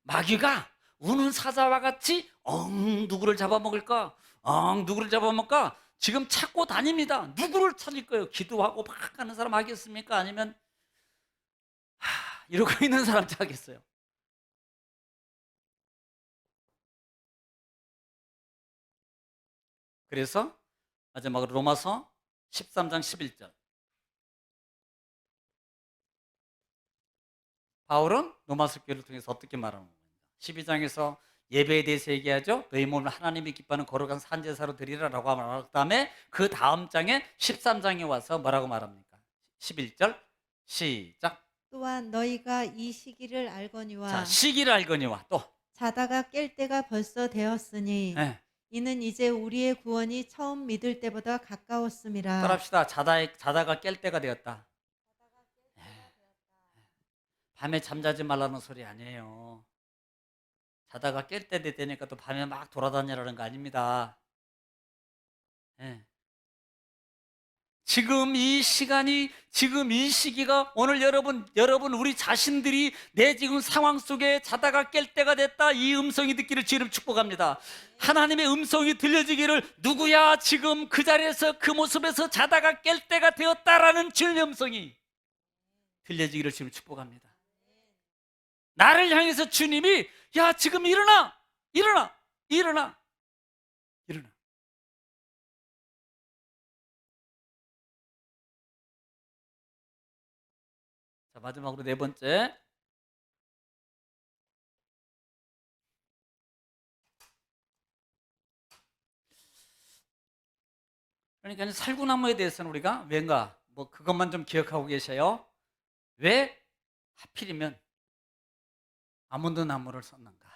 마귀가 우는 사자와 같이 누구를 잡아먹을까? 누구를 잡아먹을까? 지금 찾고 다닙니다. 누구를 찾을 거예요? 기도하고 막 하는 사람 하겠습니까? 아니면 이러고 있는 사람 찾겠어요? 그래서 마지막으로 로마서 13장 11절. 바울은 로마서 교회를 통해서 어떻게 말하는 겁니다. 12장에서 예배에 대해서 얘기하죠. 너희 몸을 하나님이 기뻐하는 거룩한 산제사로 드리라라고 말하고 그다음에 그 다음 장에 13장에 와서 뭐라고 말합니까? 11절 시작. 또한 너희가 이 시기를 알거니와 자, 시기를 알거니와 또 자다가 깰 때가 벌써 되었으니 네. 이는 이제 우리의 구원이 처음 믿을 때보다 가까웠음이라. 따라합시다. 자다가 깰 때가 되었다. 밤에 잠자지 말라는 소리 아니에요. 자다가 깰 때 되니까 또 밤에 막 돌아다니라는 거 아닙니다. 예. 지금 이 시간이, 지금 이 시기가 오늘 여러분 우리 자신들이 내 지금 상황 속에 자다가 깰 때가 됐다, 이 음성이 듣기를 주님 축복합니다. 하나님의 음성이 들려지기를, 누구야 지금 그 자리에서 그 모습에서 자다가 깰 때가 되었다라는 주님의 음성이 들려지기를 주님 축복합니다. 나를 향해서 주님이, 야 지금 일어나, 일어나, 일어나, 일어나. 자, 마지막으로 네 번째, 그러니까 살구나무에 대해서는 우리가 왠가 뭐 그것만 좀 기억하고 계셔요. 왜 하필이면 아몬드 나무를 썼는가?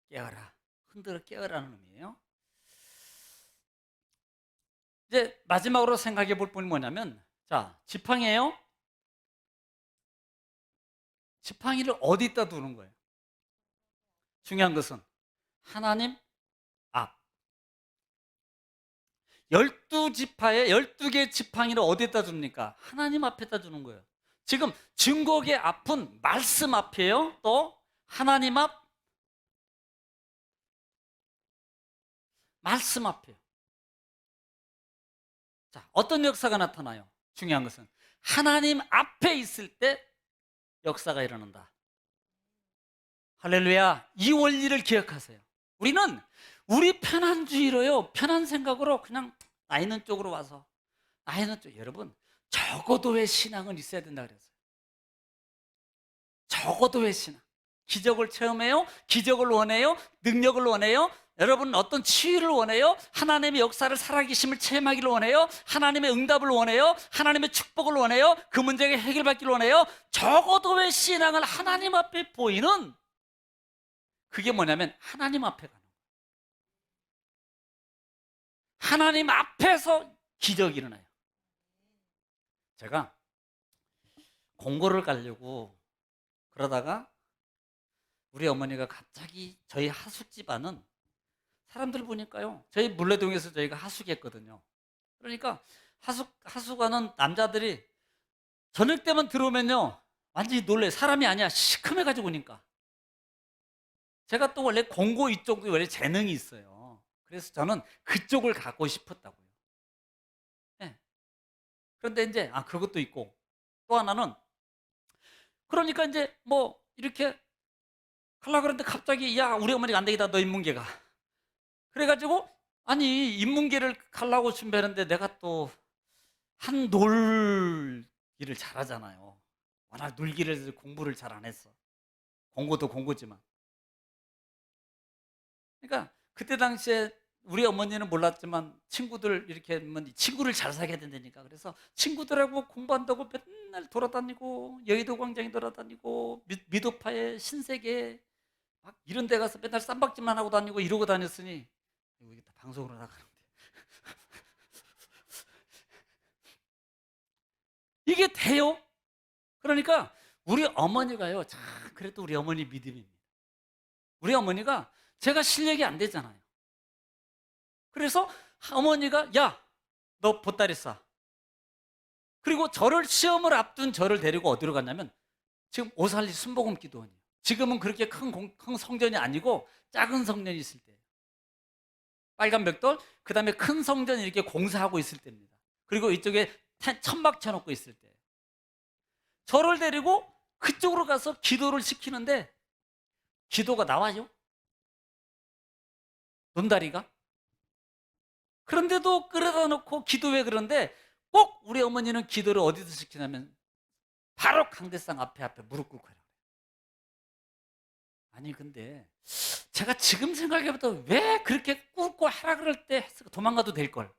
깨어라, 흔들어 깨어라는 의미예요. 이제 마지막으로 생각해 볼 분이 뭐냐면, 자, 지팡이에요. 지팡이를 어디다 두는 거예요? 중요한 것은 하나님 앞. 12지파에 12개 지팡이를 어디다 둡니까? 하나님 앞에다 두는 거예요. 지금 증거의 앞은 말씀 앞이에요. 또 하나님 앞, 말씀 앞이에요. 자, 어떤 역사가 나타나요? 중요한 것은 하나님 앞에 있을 때 역사가 일어난다. 할렐루야. 이 원리를 기억하세요. 우리는 우리 편안주의로요, 편한 생각으로 그냥 나 있는 쪽으로 와서, 나 있는 쪽, 여러분 적어도의 신앙은 있어야 된다 그랬어요. 적어도의 신앙. 기적을 체험해요? 기적을 원해요? 능력을 원해요? 여러분 어떤 치유를 원해요? 하나님의 역사를, 살아계심을 체험하기를 원해요? 하나님의 응답을 원해요? 하나님의 축복을 원해요? 그 문제가 해결받기를 원해요? 적어도의 신앙을 하나님 앞에 보이는, 그게 뭐냐면 하나님 앞에 가는 거예요. 하나님 앞에서 기적이 일어나요. 제가 공고를 가려고 그러다가 우리 어머니가 갑자기, 저희 하숙 집안은 사람들 보니까요, 저희 물레동에서 저희가 하숙했거든요. 그러니까 하숙하는 남자들이 저녁 때만 들어오면요 완전히 놀래요. 사람이 아니야, 시커매가지고 오니까. 제가 또 원래 공고 이쪽도 원래 재능이 있어요. 그래서 저는 그쪽을 가고 싶었다고요. 네. 그런데 이제 그것도 있고, 또 하나는, 그러니까 이제 뭐 이렇게 하려고 그러는데 갑자기, 야 우리 어머니가 안 되겠다, 너 인문계가. 그래가지고, 아니 인문계를 가려고 준비하는데 내가 또 한 놀기를 잘하잖아요. 워낙 놀기를 해서 공부를 잘 안 했어. 공고도 공고지만. 그러니까 그때 당시에 우리 어머니는 몰랐지만 친구들 이렇게 하면 친구를 잘 사귀어야 된다니까. 그래서 친구들하고 공부한다고 맨날 돌아다니고, 여의도 광장에 돌아다니고, 미도파에, 신세계 막 이런 데 가서 맨날 쌈박질만 하고 다니고 이러고 다녔으니, 이거 다 방송으로 나가는데 이게 돼요? 그러니까 우리 어머니가요, 참 그래도 우리 어머니 믿음입니다. 우리 어머니가, 제가 실력이 안 되잖아요. 그래서 어머니가, 야 너 보따리 싸. 그리고 저를, 시험을 앞둔 저를 데리고 어디로 갔냐면, 지금 오살리 순복음 기도원이에요. 지금은 그렇게 큰 성전이 아니고 작은 성전이 있을 때예요. 빨간 벽돌, 그 다음에 큰 성전이 이렇게 공사하고 있을 때입니다. 그리고 이쪽에 천막 쳐놓고 있을 때예요. 저를 데리고 그쪽으로 가서 기도를 시키는데, 기도가 나와요? 논다리가? 그런데도 끌어다 놓고 기도회. 그런데 꼭 우리 어머니는 기도를 어디서 시키냐면 바로 강대상 앞에 무릎 꿇고 해요. 아니 근데 제가 지금 생각해봐도 왜 그렇게 꿇고 하라 그럴 때 도망가도 될걸,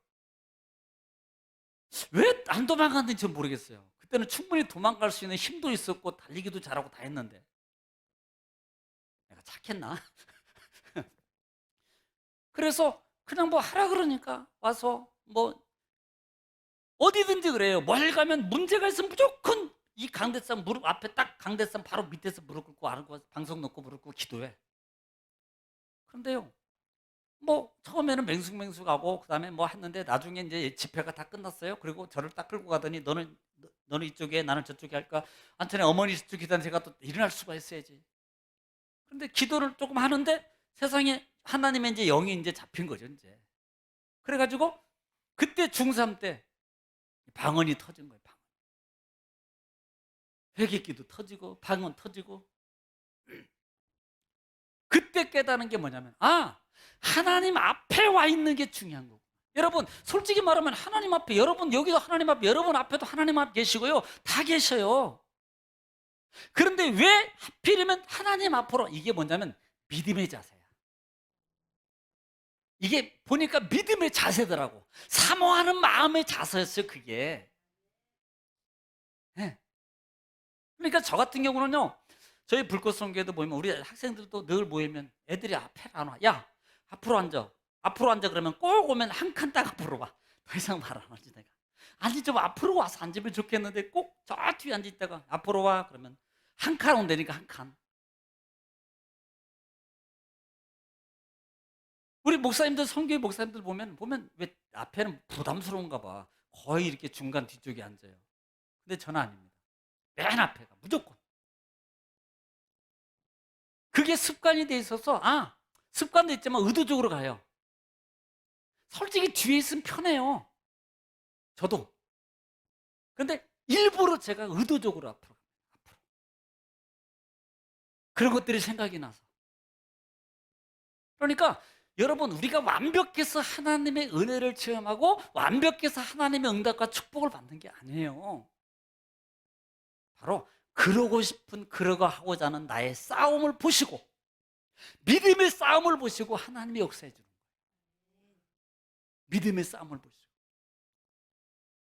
왜 안 도망갔는지 모르겠어요. 그때는 충분히 도망갈 수 있는 힘도 있었고 달리기도 잘하고 다 했는데, 내가 착했나? 그래서 그냥 뭐 하라 그러니까 와서 뭐 어디든지 그래요. 뭘 가면 문제가 있으면 무조건 이 강대상 무릎 앞에 딱 강대상 바로 밑에서 무릎 꿇고 안고 방석 놓고 무릎 꿇고 기도해. 그런데요, 뭐 처음에는 맹숭맹숭하고 그다음에 뭐 했는데 나중에 이제 집회가 다 끝났어요. 그리고 저를 딱 끌고 가더니 너는 이쪽에 나는 저쪽에 할까? 안전에 어머니 저쪽에 있다는 제가 또 일어날 수가 있어야지. 그런데 기도를 조금 하는데 세상에 하나님의 이제 영이 이제 잡힌 거죠, 이제. 그래가지고 그때 중3 때 방언이 터진 거예요. 방언. 회개기도 터지고 방언 터지고. 그때 깨닫는 게 뭐냐면 하나님 앞에 와 있는 게 중요한 거고. 여러분 솔직히 말하면 하나님 앞에 여러분 여기도 하나님 앞에 여러분 앞에도 하나님 앞에 계시고요. 다 계셔요. 그런데 왜 하필이면 하나님 앞으로 이게 뭐냐면 믿음의 자세야. 이게 보니까 믿음의 자세더라고. 사모하는 마음의 자세였어요, 그게. 네. 그러니까 저 같은 경우는요, 저희 불꽃성교회도 모이면 우리 학생들도 늘 모이면 애들이 앞에 안 와. 야, 앞으로 앉아. 앞으로 앉아. 그러면 꼭 오면 한 칸 딱 앞으로 와. 더 이상 말 안 하지, 내가. 아니, 좀 앞으로 와서 앉으면 좋겠는데 꼭 저 뒤에 앉아있다가 앞으로 와. 그러면 한 칸 온다니까, 한 칸. 우리 목사님들, 성교회 목사님들 보면 왜 앞에는 부담스러운가 봐. 거의 이렇게 중간 뒤쪽에 앉아요. 근데 저는 아닙니다. 맨 앞에가 무조건. 그게 습관이 돼 있어서 습관도 있지만 의도적으로 가요. 솔직히 뒤에 있으면 편해요. 저도. 근데 일부러 제가 의도적으로 앞으로. 그런 것들이 생각이 나서. 그러니까 여러분 우리가 완벽해서 하나님의 은혜를 체험하고 완벽해서 하나님의 응답과 축복을 받는 게 아니에요. 바로 그러고 싶은 그러고 하고자 하는 나의 싸움을 보시고 믿음의 싸움을 보시고 하나님이 역사해 주는 거예요. 믿음의 싸움을 보시고.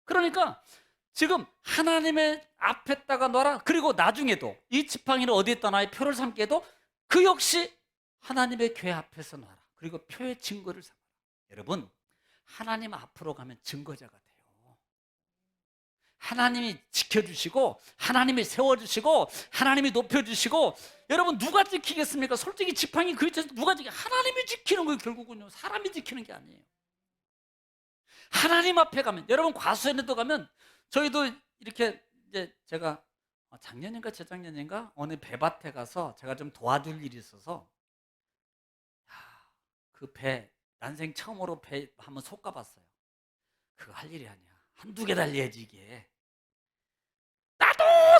그러니까 지금 하나님의 앞에다가 놔라. 그리고 나중에도 이 지팡이를 어디에다 놔 표를 삼게 해도 그 역시 하나님의 교회 앞에서 놔라. 그리고 표의 증거를 삼아라. 여러분 하나님 앞으로 가면 증거자가 돼요. 하나님이 지켜주시고 하나님이 세워주시고 하나님이 높여주시고. 여러분 누가 지키겠습니까? 솔직히 지팡이 그 위치에서 누가 하나님이 지키는 거예요. 결국은요 사람이 지키는 게 아니에요. 하나님 앞에 가면 여러분 과수원에도 가면 저희도 이렇게 이제 제가 작년인가 재작년인가 어느 배밭에 가서 제가 좀 도와줄 일이 있어서 그 배 난생 처음으로 배 한번 솎아봤어요. 그거 할 일이 아니야. 한두 개 달려야지 이게.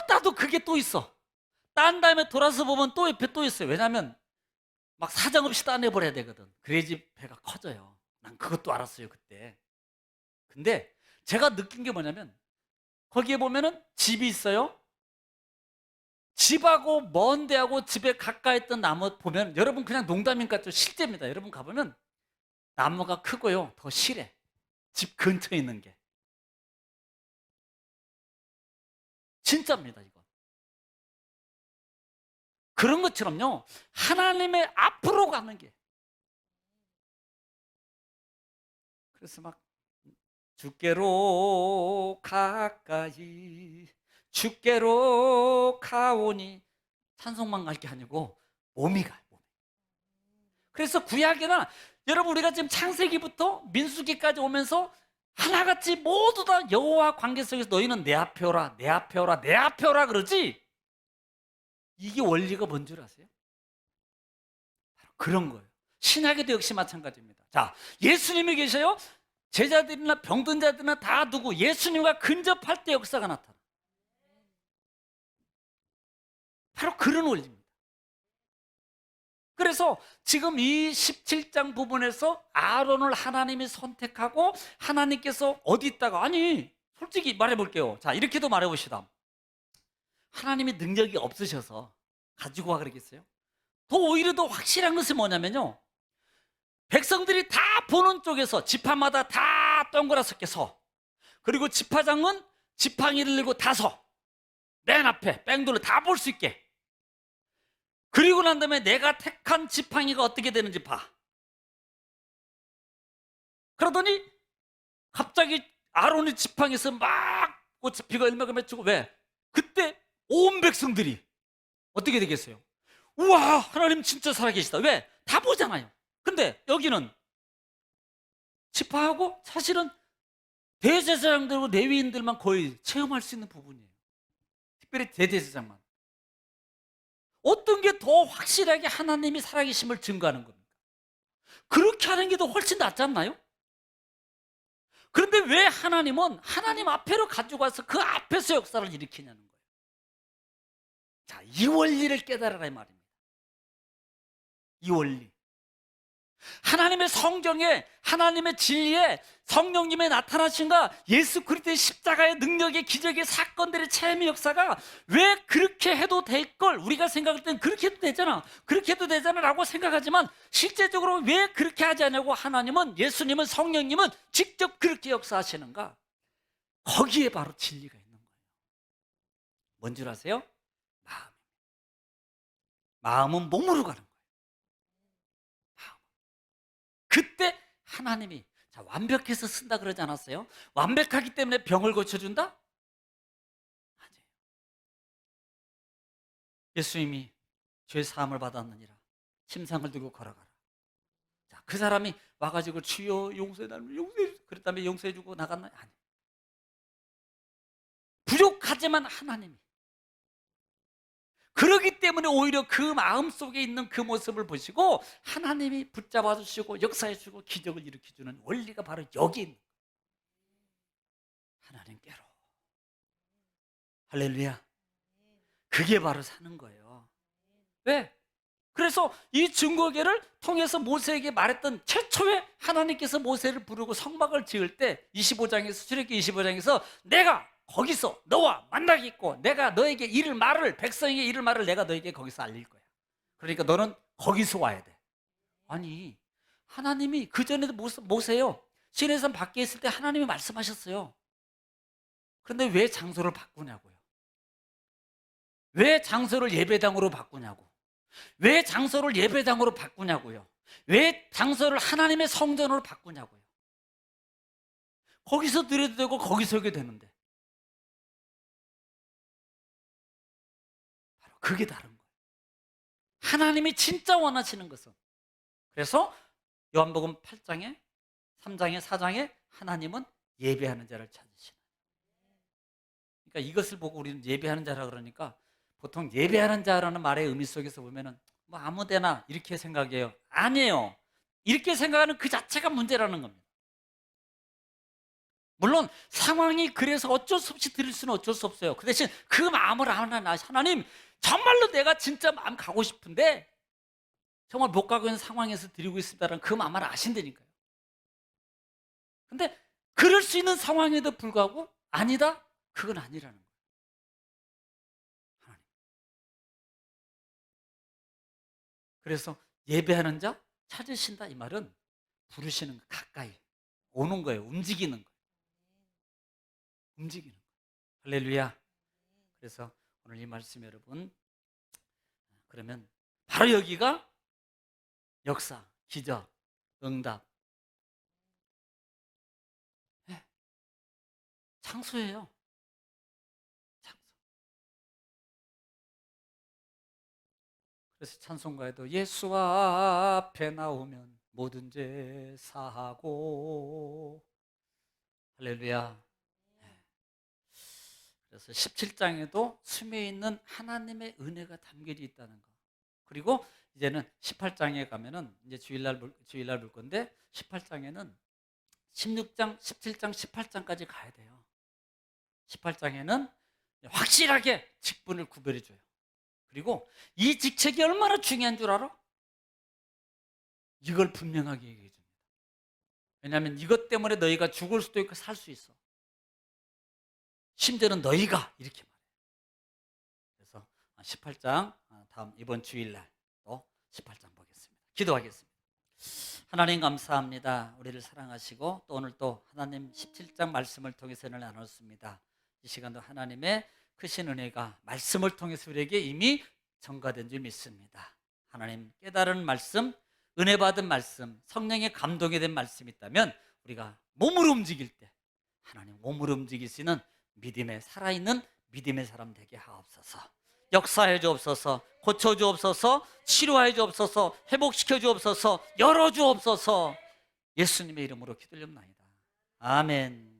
따도 그게 또 있어. 딴 다음에 돌아서 보면 또 옆에 또 있어요. 왜냐하면 막 사정없이 따내버려야 되거든. 그래야지 배가 커져요. 난 그것도 알았어요 그때. 근데 제가 느낀 게 뭐냐면 거기에 보면은 집이 있어요. 집하고 먼 데하고 집에 가까이 있던 나무 보면 여러분 그냥 농담인 것 같죠? 실제입니다. 여러분 가보면 나무가 크고요. 더 실해. 집 근처에 있는 게. 진짜입니다, 이거. 그런 것처럼요. 하나님의 앞으로 가는 게. 그래서 막 주께로 가까이 주께로 가오니 찬송만 갈 게 아니고 몸이 가요. 몸이. 그래서 구약이나 여러분 우리가 지금 창세기부터 민수기까지 오면서 하나같이 모두 다 여호와 관계 속에서 너희는 내 앞에 오라 내 앞에 오라 내 앞에 오라 그러지. 이게 원리가 뭔 줄 아세요? 바로 그런 거예요. 신약에도 역시 마찬가지입니다. 자, 예수님이 계셔요. 제자들이나 병든 자들이나 다 두고 예수님과 근접할 때 역사가 나타나. 바로 그런 원리입니다. 그래서 지금 이 17장 부분에서 아론을 하나님이 선택하고 하나님께서 어디 있다가 아니 솔직히 말해볼게요. 자 이렇게도 말해봅시다. 하나님이 능력이 없으셔서 가지고 와 그러겠어요? 더 오히려 더 확실한 것은 뭐냐면요. 백성들이 다 보는 쪽에서 지파마다 다 동그랗게 서. 그리고 지파장은 지팡이를 들고 다 서. 맨 앞에 뺑돌로 다 볼 수 있게. 그리고 난 다음에 내가 택한 지팡이가 어떻게 되는지 봐. 그러더니 갑자기 아론의 지팡이에서 막 꽃이 피고 열매가 맺히고 왜? 그때 온 백성들이 어떻게 되겠어요? 우와, 하나님 진짜 살아계시다. 왜? 다 보잖아요. 근데 여기는 지파하고 사실은 대제사장들과 레위인들만 거의 체험할 수 있는 부분이에요. 특별히 대제사장만. 어떤 게 더 확실하게 하나님이 살아계심을 증거하는 겁니까? 그렇게 하는 게 더 훨씬 낫지 않나요? 그런데 왜 하나님은 하나님 앞에로 가지고 와서 그 앞에서 역사를 일으키냐는 거예요. 자, 이 원리를 깨달으라 이 말입니다. 이 원리. 하나님의 성경에, 하나님의 진리에 성령님의 나타나신가, 예수 그리스도의 십자가의 능력의 기적의 사건들의 체험의 역사가 왜 그렇게 해도 될 걸, 우리가 생각할 땐 그렇게 해도 되잖아, 그렇게 해도 되잖아 라고 생각하지만 실제적으로 왜 그렇게 하지 않냐고, 하나님은, 예수님은, 성령님은 직접 그렇게 역사하시는가? 거기에 바로 진리가 있는 거예요. 뭔 줄 아세요? 마음. 마음은 몸으로 가는 거예요. 그때 하나님이, 자, 완벽해서 쓴다 그러지 않았어요? 완벽하기 때문에 병을 고쳐준다? 아니에요. 예수님이 죄 사함을 받았느니라 침상을 들고 걸어가라. 자, 그 사람이 와가지고 주여 용서해 달라고 용서해 주세요. 그랬다면 용서해 주고 나갔나요? 아니. 부족하지만 하나님이, 그러기 때문에 오히려 그 마음 속에 있는 그 모습을 보시고 하나님이 붙잡아 주시고 역사해 주고 기적을 일으켜 주는 원리가 바로 여기 있는 거예요. 하나님께로. 할렐루야. 그게 바로 사는 거예요. 왜? 그래서 이 증거계를 통해서 모세에게 말했던, 최초에 하나님께서 모세를 부르고 성막을 지을 때 25장에서, 출애굽기 25장에서 내가 거기서 너와 만나겠고 내가 너에게 이를 말을, 백성에게 이를 말을 내가 너에게 거기서 알릴 거야. 그러니까 너는 거기서 와야 돼. 아니, 하나님이 그전에도 모세요, 시내산 밖에 있을 때 하나님이 말씀하셨어요. 그런데 왜 장소를 바꾸냐고요. 왜 장소를 예배당으로 바꾸냐고. 왜 장소를 예배당으로 바꾸냐고요. 왜 장소를 하나님의 성전으로 바꾸냐고요. 거기서 드려도 되고 거기서 하게 되는데. 바로 그게 다른 거예요. 하나님이 진짜 원하시는 것은. 그래서 요한복음 8장에 3장에 4장에 하나님은 예배하는 자를 찾으시는. 그러니까 이것을 보고 우리는 예배하는 자라 그러니까 보통 예배하는 자라는 말의 의미 속에서 보면은 뭐 아무데나 이렇게 생각해요. 아니에요. 이렇게 생각하는 그 자체가 문제라는 겁니다. 물론 상황이 그래서 어쩔 수 없이 드릴 수는 어쩔 수 없어요. 그 대신 그 마음을 하나님, 정말로 내가 진짜 마음 가고 싶은데 정말 못 가고 있는 상황에서 드리고 있습니다라는 그 마음을 아신다니까요. 근데 그럴 수 있는 상황에도 불구하고 아니다? 그건 아니라는 거예요. 하나님. 그래서 예배하는 자 찾으신다 이 말은 부르시는 거, 가까이 오는 거예요. 움직이는 거예요. 움직이는 거예요. 할렐루야. 그래서 오늘 이 말씀 여러분, 그러면 바로 여기가 역사, 기적, 응답, 네, 장소예요. 장소. 그래서 찬송가에도 예수 앞에 나오면 모든 죄 사하고, 할렐루야. 네. 그래서 17장에도 숨에 있는 하나님의 은혜가 담겨져 있다는 거. 그리고 이제는 18장에 가면은 이제 주일날 볼 건데 18장에는 16장, 17장, 18장까지 가야 돼요. 18장에는 확실하게 직분을 구별해 줘요. 그리고 이 직책이 얼마나 중요한 줄 알아? 이걸 분명하게 얘기해 줍니다. 왜냐하면 이것 때문에 너희가 죽을 수도 있고 살 수 있어. 심지어는 너희가 이렇게 말해요. 그래서 18장 다음 이번 주일날 또 18장 보겠습니다. 기도하겠습니다. 하나님 감사합니다. 우리를 사랑하시고 또 오늘 또 하나님 17장 말씀을 통해서 은혜를 나눴습니다. 이 시간도 하나님의 크신 은혜가 말씀을 통해서 우리에게 이미 전가된 줄 믿습니다. 하나님 깨달은 말씀, 은혜 받은 말씀, 성령의 감동이 된 말씀이 있다면 우리가 몸으로 움직일 때 하나님 몸으로 움직일 수 있는 믿음의 살아있는 믿음의 사람 되게 하옵소서. 역사해 주옵소서. 고쳐 주옵소서. 치료해 주옵소서. 회복시켜 주옵소서. 열어 주옵소서. 예수님의 이름으로 기도드립니다. 아멘.